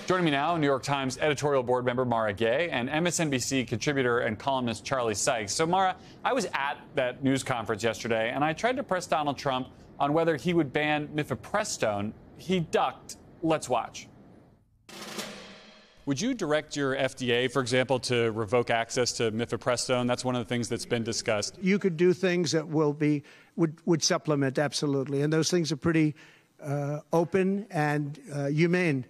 Joining me now, New York Times Editorial Board member Mara Gay and MSNBC contributor and columnist Charlie Sykes. So, Mara, I was at that news conference yesterday, and I tried to press Donald Trump on whether he would ban mifepristone. He ducked. Let's watch. Would you direct your FDA, for example, to revoke access to mifepristone? That's one of the things that's been discussed. You could do things that would supplement, absolutely. And those things are pretty open and humane.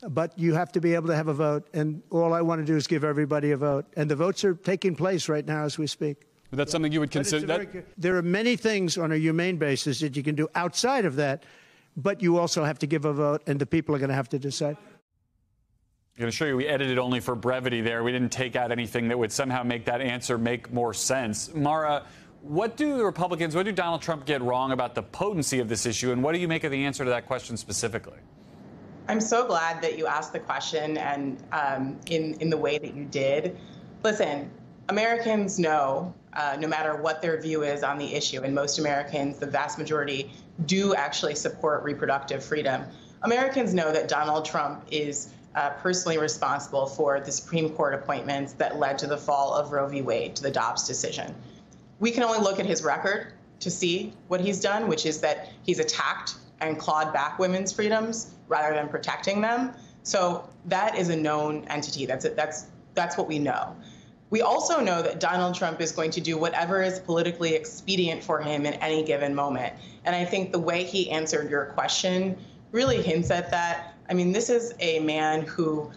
But you have to be able to have a vote. And all I want to do is give everybody a vote. And the votes are taking place right now as we speak. But that's something you would consider? There are many things on a humane basis that you can do outside of that. But you also have to give a vote, and the people are going to have to decide. I'm going to show you we edited only for brevity there. We didn't take out anything that would somehow make that answer make more sense. Mara, what do the Republicans, what do Donald Trump get wrong about the potency of this issue, and what do you make of the answer to that question specifically? I'm so glad that you asked the question and in the way that you did. Listen, Americans know, no matter what their view is on the issue, and most Americans, the vast majority, do actually support reproductive freedom. Americans know that Donald Trump is personally responsible for the Supreme Court appointments that led to the fall of Roe v. Wade, to the Dobbs decision. We can only look at his record to see what he's done, which is that he's attacked and clawed back women's freedoms rather than protecting them. So that is a known entity. That's what we know. We also know that Donald Trump is going to do whatever is politically expedient for him in any given moment. And I think the way he answered your question really hints at that. I mean, this is a man who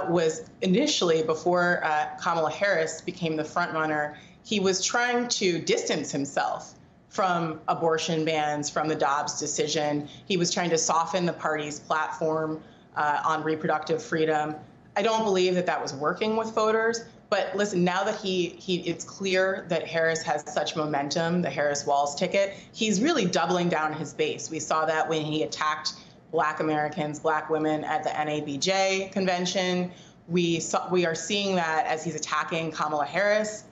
was initially, before Kamala Harris became the frontrunner, he was trying to distance himself from abortion bans, from the Dobbs decision. He was trying to soften the party's platform on reproductive freedom. I don't believe that that was working with voters. But listen, now that it's clear that Harris has such momentum, the Harris-Walz ticket, he's really doubling down his base. We saw that when he attacked Black Americans, Black women at the NABJ convention. We are seeing that as he's attacking Kamala Harris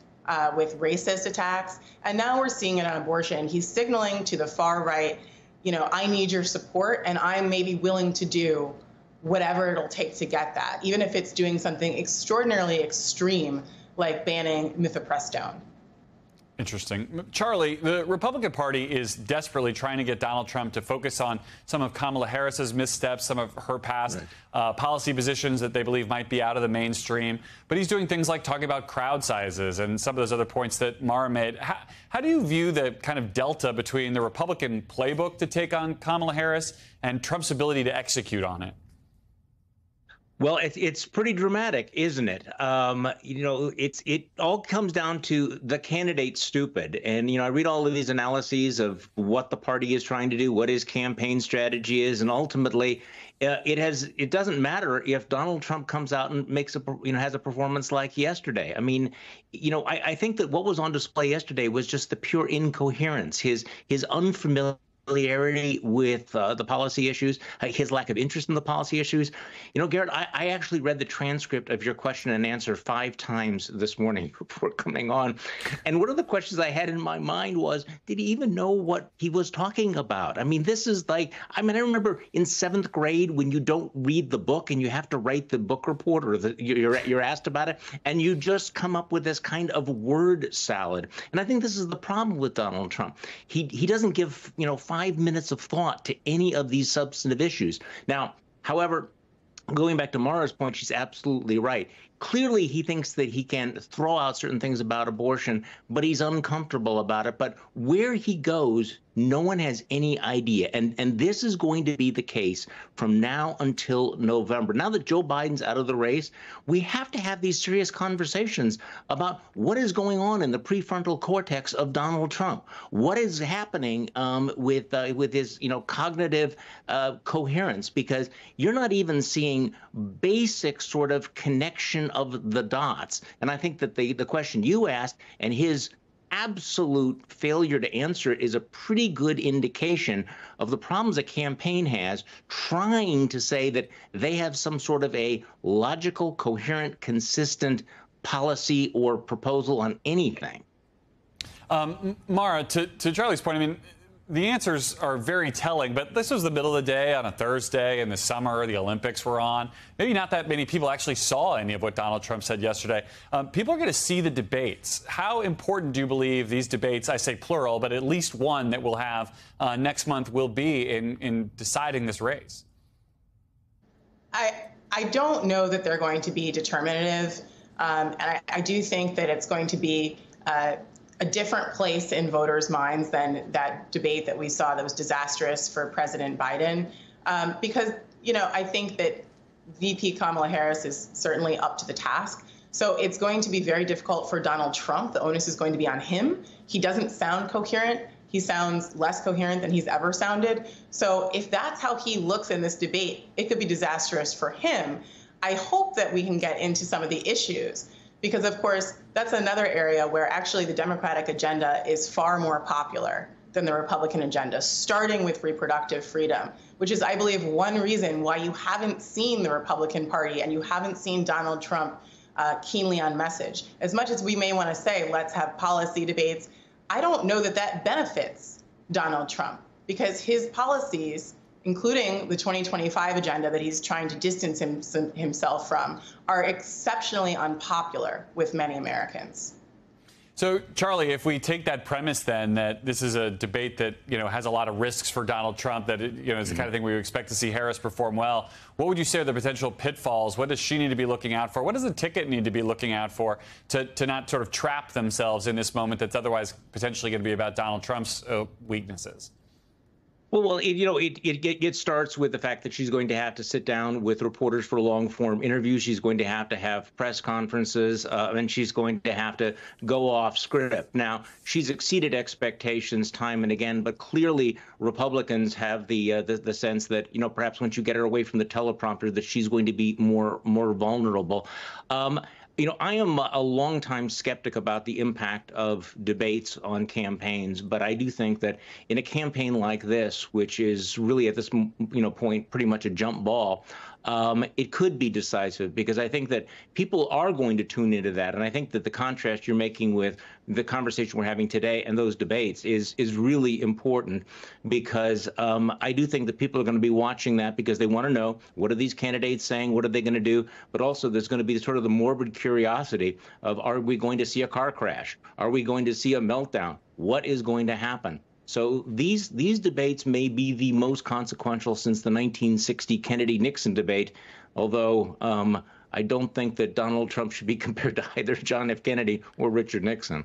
with racist attacks. And now we're seeing it on abortion. He's signaling to the far right, you know, I need your support, and I'm maybe willing to do whatever it'll take to get that, even if it's doing something extraordinarily extreme like banning mifepristone. Interesting. Charlie, the Republican Party is desperately trying to get Donald Trump to focus on some of Kamala Harris's missteps, some of her past policy positions that they believe might be out of the mainstream. But he's doing things like talking about crowd sizes and some of those other points that Mara made. How do you view the kind of delta between the Republican playbook to take on Kamala Harris and Trump's ability to execute on it? Well, it's pretty dramatic, isn't it? You know, it all comes down to the candidate's stupid. And, you know, I read all of these analyses of what the party is trying to do, what his campaign strategy is, and ultimately it doesn't matter if Donald Trump comes out and has a performance like yesterday. I mean, you know, I think that what was on display yesterday was just the pure incoherence, his unfamiliarity with the policy issues, his lack of interest in the policy issues. You know, Garrett, I actually read the transcript of your question and answer 5 times this morning before coming on. And one of the questions I had in my mind was, did he even know what he was talking about? I mean, this is like, I remember in 7th grade when you don't read the book and you have to write the book report or you're asked about it, and you just come up with this kind of word salad. And I think this is the problem with Donald Trump. He doesn't give, 5 minutes of thought to any of these substantive issues. Now, however, going back to Mara's point, she's absolutely right. Clearly, he thinks that he can throw out certain things about abortion, but he's uncomfortable about it. But where he goes, no one has any idea. And this is going to be the case from now until November. Now that Joe Biden's out of the race, we have to have these serious conversations about what is going on in the prefrontal cortex of Donald Trump. What is happening with his, cognitive coherence? Because you're not even seeing basic sort of connection of the dots. And I think that the question you asked and his absolute failure to answer is a pretty good indication of the problems a campaign has trying to say that they have some sort of a logical, coherent, consistent policy or proposal on anything. Mara, to Charlie's point, the answers are very telling, but this was the middle of the day on a Thursday in the summer. The Olympics were on. Maybe not that many people actually saw any of what Donald Trump said yesterday. People are going to see the debates. How important do you believe these debates, I say plural, but at least one that we'll have next month will be in deciding this race? I don't know that they're going to be determinative. And I do think that it's going to be a different place in voters' minds than that debate that we saw that was disastrous for President Biden. Because, I think that VP Kamala Harris is certainly up to the task. So it's going to be very difficult for Donald Trump. The onus is going to be on him. He doesn't sound coherent. He sounds less coherent than he's ever sounded. So if that's how he looks in this debate, it could be disastrous for him. I hope that we can get into some of the issues, because, of course, that's another area where actually the Democratic agenda is far more popular than the Republican agenda, starting with reproductive freedom, which is, I believe, one reason why you haven't seen the Republican Party and you haven't seen Donald Trump keenly on message. As much as we may want to say, let's have policy debates, I don't know that that benefits Donald Trump, because his policies, including the 2025 agenda that he's trying to distance himself from, are exceptionally unpopular with many Americans. So, Charlie, if we take that premise then that this is a debate that, has a lot of risks for Donald Trump, that is the kind of thing we would expect to see Harris perform well, what would you say are the potential pitfalls? What does she need to be looking out for? What does the ticket need to be looking out for to not sort of trap themselves in this moment that's otherwise potentially going to be about Donald Trump's weaknesses? Well, it starts with the fact that she's going to have to sit down with reporters for long-form interviews. She's going to have press conferences, and she's going to have to go off script. Now, she's exceeded expectations time and again, but clearly Republicans have the sense that, perhaps once you get her away from the teleprompter, that she's going to be more vulnerable. I am a longtime skeptic about the impact of debates on campaigns, but I do think that in a campaign like this, which is really at this point pretty much a jump ball, it could be decisive, because I think that people are going to tune into that. And I think that the contrast you're making with the conversation we're having today and those debates is really important, because I do think that people are going to be watching that because they want to know, what are these candidates saying? What are they going to do? But also there's going to be sort of the morbid curiosity of, are we going to see a car crash? Are we going to see a meltdown? What is going to happen? So these debates may be the most consequential since the 1960 Kennedy-Nixon debate, although I don't think that Donald Trump should be compared to either John F. Kennedy or Richard Nixon.